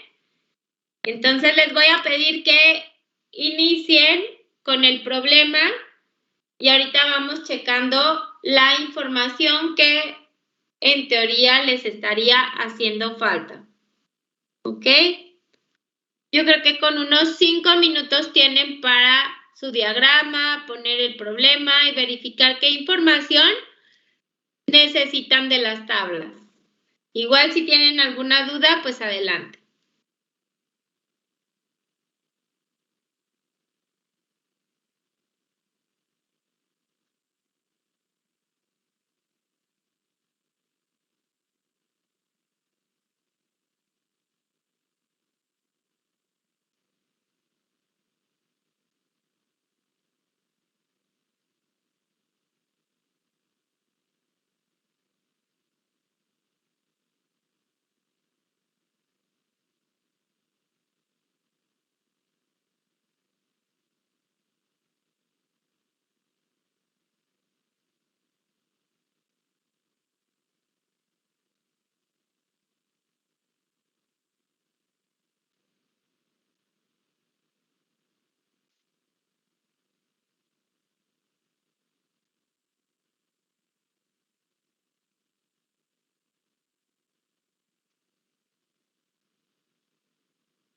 S1: Entonces les voy a pedir que inicien con el problema y ahorita vamos checando la información que en teoría les estaría haciendo falta. ¿Ok? Yo creo que con unos 5 minutos tienen para su diagrama, poner el problema y verificar qué información necesitan de las tablas. Igual si tienen alguna duda, pues adelante.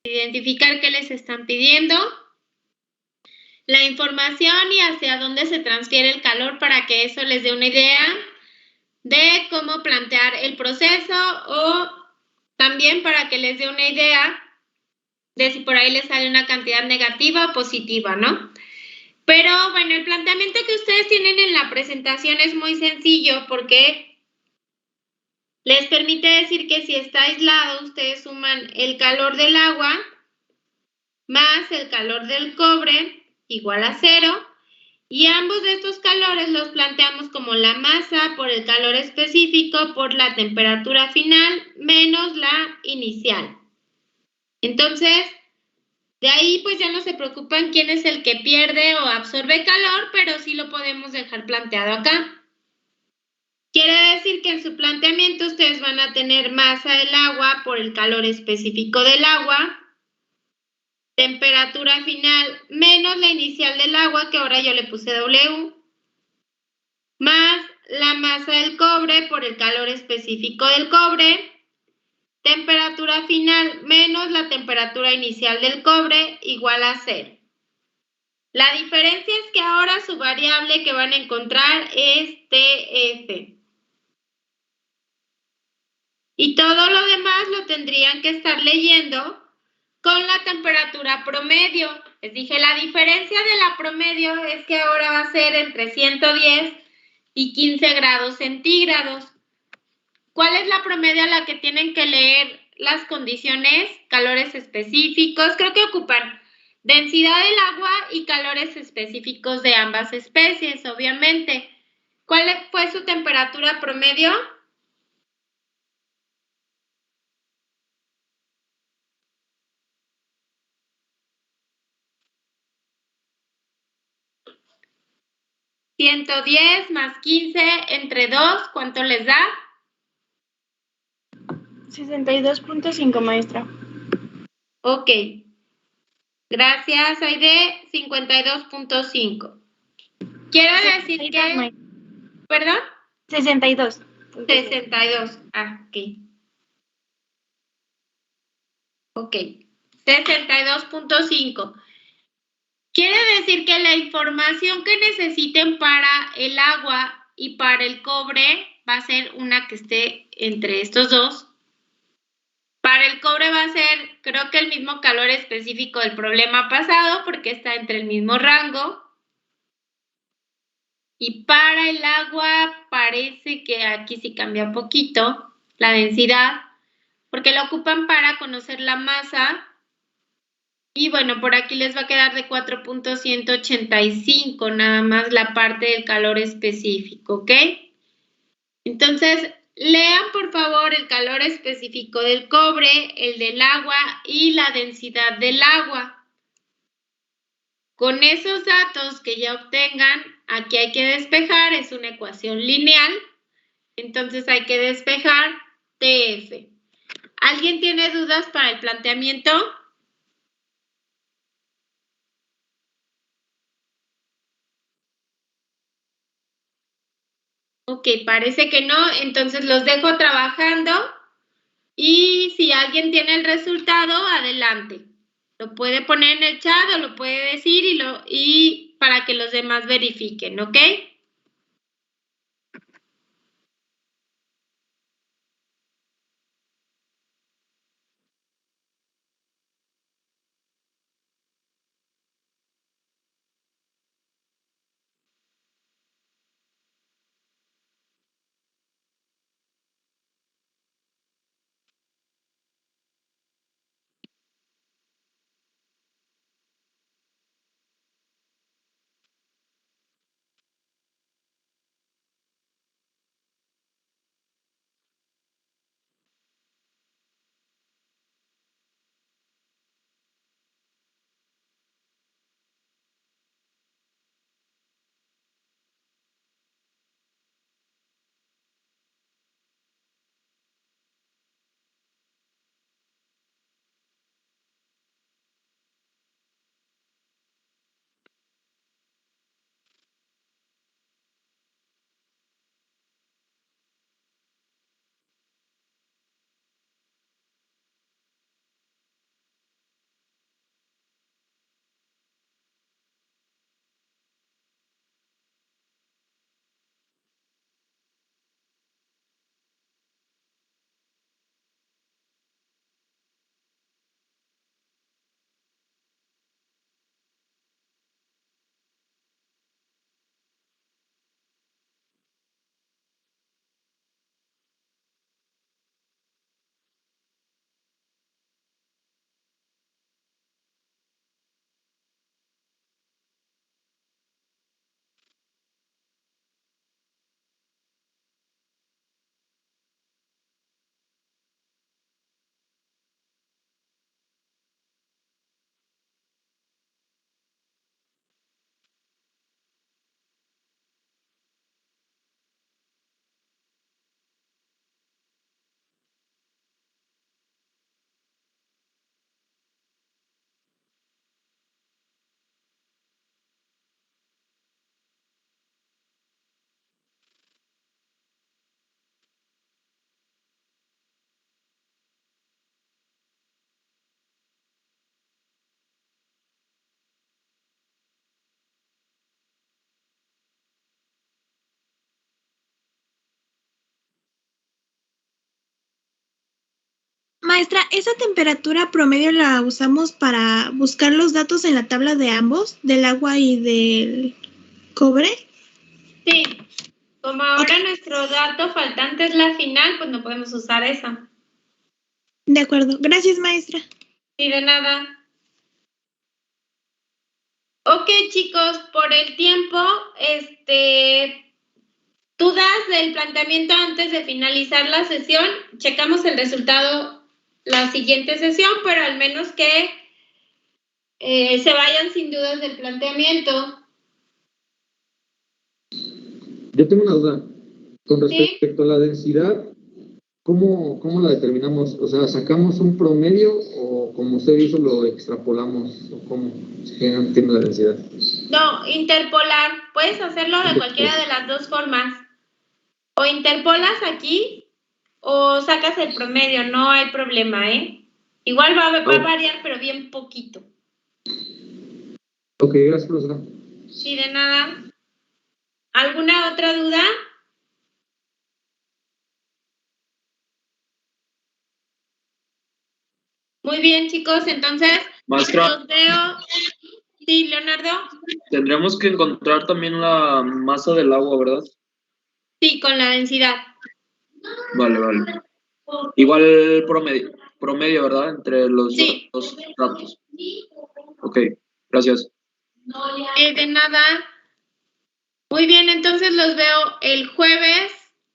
S1: Identificar qué les están pidiendo, la información y hacia dónde se transfiere el calor para que eso les dé una idea de cómo plantear el proceso o también para que les dé una idea de si por ahí les sale una cantidad negativa o positiva, ¿no? Pero bueno, el planteamiento que ustedes tienen en la presentación es muy sencillo porque les permite decir que si está aislado, ustedes suman el calor del agua más el calor del cobre igual a 0, y ambos de estos calores los planteamos como la masa por el calor específico por la temperatura final menos la inicial. Entonces, de ahí pues ya no se preocupan quién es el que pierde o absorbe calor, pero sí lo podemos dejar planteado acá. Quiere decir que en su planteamiento ustedes van a tener masa del agua por el calor específico del agua, temperatura final menos la inicial del agua, que ahora yo le puse W, más la masa del cobre por el calor específico del cobre, temperatura final menos la temperatura inicial del cobre igual a 0. La diferencia es que ahora su variable que van a encontrar es TF. Y todo lo demás lo tendrían que estar leyendo con la temperatura promedio. Les dije, la diferencia de la promedio es que ahora va a ser entre 110 y 15 grados centígrados. ¿Cuál es la promedio a la que tienen que leer las condiciones? Calores específicos, creo que ocupan densidad del agua y calores específicos de ambas especies, obviamente. ¿Cuál fue su temperatura promedio? ¿110 más 15 entre 2, cuánto les da?
S4: 62.5, maestra.
S1: Ok. Gracias, Aide. 52.5. Quiero decir que... ¿Perdón?
S4: 62.
S1: 62. Ah, ok. Ok. 62.5. Quiere decir que la información que necesiten para el agua y para el cobre va a ser una que esté entre estos dos. Para el cobre va a ser, creo que el mismo calor específico del problema pasado, porque está entre el mismo rango. Y para el agua parece que aquí sí cambia un poquito la densidad, porque lo ocupan para conocer la masa. Y bueno, por aquí les va a quedar de 4.185, nada más la parte del calor específico, ¿ok? Entonces, Lean, por favor, el calor específico del cobre, el del agua y la densidad del agua. Con esos datos que ya obtengan, aquí hay que despejar, es una ecuación lineal, entonces hay que despejar TF. ¿Alguien tiene dudas para el planteamiento? Ok, parece que no, entonces los dejo trabajando y si alguien tiene el resultado, adelante. Lo puede poner en el chat o lo puede decir y para que los demás verifiquen, ¿ok?
S4: Maestra, ¿esa temperatura promedio la usamos para buscar los datos en la tabla de ambos, del agua y del cobre?
S1: Sí, como ahora nuestro dato faltante es la final, pues no podemos usar esa.
S4: De acuerdo. Gracias, maestra.
S1: Sí, de nada. Ok, chicos, por el tiempo, dudas del planteamiento antes de finalizar la sesión. Checamos el resultado la siguiente sesión, pero al menos que se vayan sin dudas del planteamiento.
S3: Yo tengo una duda. Con
S1: ¿Sí?
S3: respecto a la densidad, ¿cómo la determinamos? O sea, ¿sacamos un promedio o como usted hizo lo extrapolamos? ¿O cómo se entiende la densidad?
S1: No, interpolar. Puedes hacerlo de cualquiera de las dos formas. O interpolas aquí o sacas el promedio, no hay problema, ¿eh? Igual va a variar, pero bien poquito.
S3: Ok, gracias, profesora.
S1: Sí, de nada. ¿Alguna otra duda? Muy bien, chicos, entonces
S2: Maestra,
S1: los veo. Sí, Leonardo.
S2: tendremos que encontrar también la masa del agua, ¿verdad?
S1: Sí, con la densidad.
S2: Vale. Igual promedio, ¿verdad? Entre los
S1: Sí.
S2: dos datos. Ok, gracias.
S1: De nada. Muy bien, entonces los veo el jueves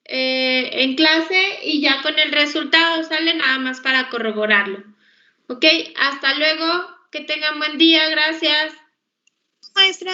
S1: en clase y ya con el resultado sale nada más para corroborarlo. ¿Ok? Hasta luego. Que tengan buen día. Gracias.
S4: Maestra.